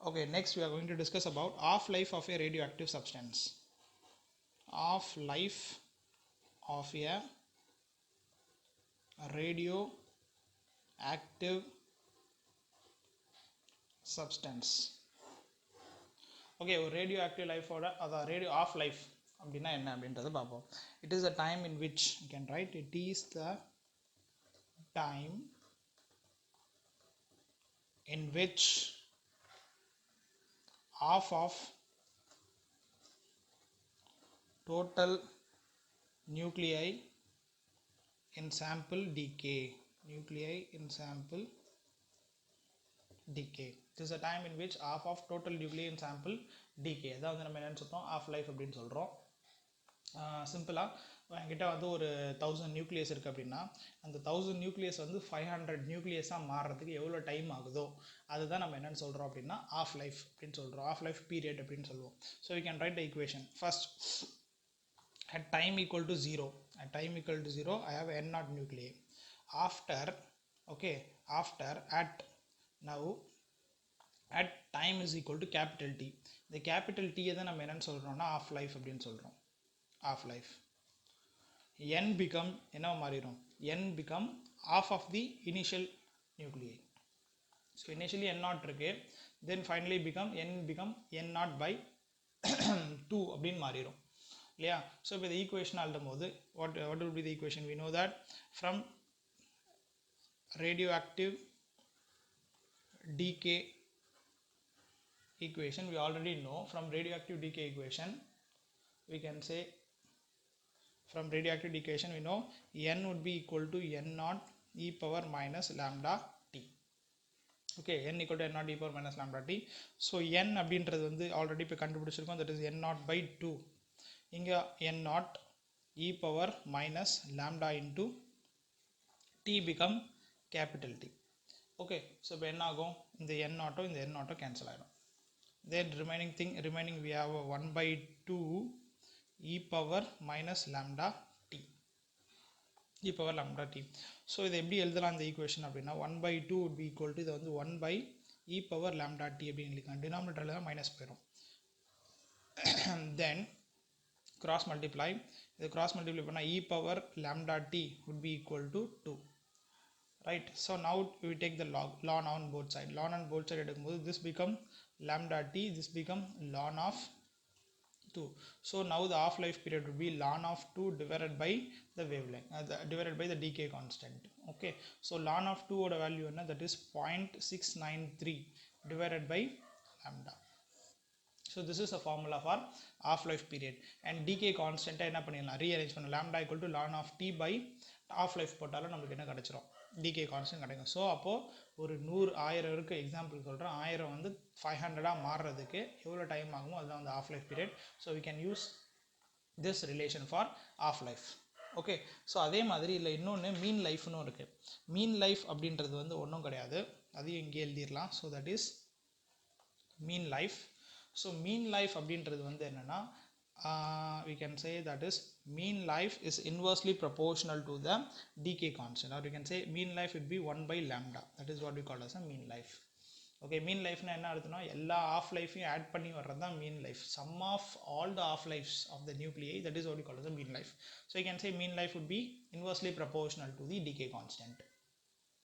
Okay, next we are going to discuss about half-life of a radioactive substance. Half-life of a radioactive substance. Okay, radioactive life or the radio half-life அப்படின்னா என்ன அப்படின்றத பார்ப்போம். It is the time in which you can write it is the time in which half of total nuclei in sample decay. Nuclei in sample decay. This is a time in which half of total nuclei in sample decay. அதான் வந்து நம்ம என்னன்னு சொல்றோம் half life அப்படின்னு சொல்றோம். சிம்பிளாக என்கிட்ட வந்து ஒரு 1000 நியூக்ளியஸ் இருக்குது அப்படின்னா அந்த 1000 நியூக்ளியஸ் வந்து 500 நியூக்ளியஸாக மாறுறதுக்கு எவ்வளோ டைம் ஆகுதோ அதுதான் நம்ம என்னென்னு சொல்கிறோம் அப்படின்னா ஆஃப் லைஃப் அப்படின்னு சொல்கிறோம். ஆஃப் லைஃப் பீரியட் அப்படின்னு சொல்லுவோம். So you can write the equation first. At time equal to 0, I have n naught nuclei. After, okay, after now at time is equal to capital T. The capital T எதை நம்ம என்னன்னு சொல்கிறோம்னா of life அப்படின்னு சொல்கிறோம். Of life n become என்ன மாறிடும், n become half of the initial nuclei. So initially n naught இருக்கு, then finally become n naught by 2 அப்படின்னு மாறிடும் இல்லையா. ஸோ இப்போ இந்த ஈக்குவேஷன் எழுதும் போது what will be the equation? We know that from radioactive decay equation, we already know from radioactive decay equation we can say, from radioactive decay we know n would be equal to n naught e power minus lambda t. Okay, n equal to n naught e power minus lambda t. So n அப்படின்றது வந்து already இப்போ கண்டுபிடிச்சிருக்கோம், that is n naught by 2. இங்கே n naught e power minus lambda into t become capital T. Okay, so இப்போ என்ன ஆகும், இந்த n naught cancel ஆகிடும். Then remaining we have 1 by 2 e power minus lambda t. e power lambda t. So இதை எப்படி எழுதலாம் இந்த equation அப்படின்னா 1 by 2 would be equal to இதை வந்து 1 by e power lambda t அப்படின்னு எழுதிக்கலாம். டினாமினேட்டரில் தான் மைனஸ் போயிடும். Then cross multiply, இது cross multiply பண்ணால் e power lambda t would be equal to 2. Right, so now we take the ln on both side. Ln on both side எடுக்கும்போது this become lambda t, this become ln of 2. So now the half life period would be ln of 2 divided by the wavelength, divided by the decay constant. Okay, so ln of 2 oda value என்ன, that is 0.693 divided by lambda. So this is a formula for half life period. And decay constant என்ன பண்ணிடலாம், rearrange பண்ணலாம். lambda equal to ln of t by half life போட்டாலும் நம்மளுக்கு என்ன கிடைச்சிரும், decay constant கிடைக்கும். So அப்போது ஒரு 100,000 இருக்குது, எக்ஸாம்பிள் சொல்கிறேன், 1000 வந்து 500 மாறுறதுக்கு எவ்வளோ டைம் ஆகுமோ அதுதான் வந்து half life period. So we can use this relation for half life. Okay, so அதே மாதிரி இல்லை இன்னொன்று மீன் லைஃப்னு இருக்குது. மீன் லைஃப் அப்படின்றது வந்து ஒன்றும் கிடையாது, அதையும் இங்கே எழுதிடலாம். So that is mean life. So mean life அப்படின்றது வந்து என்னென்னா, we can say that is mean life is inversely proportional to the decay constant, or you can say mean life would be 1 by lambda. That is what we call as a mean life. Okay, mean life na enna arthana, ella half life add panni varradha mean life, sum of all the half lives of the nuclei, that is what we call as a mean life. So you can say mean life would be inversely proportional to the decay constant.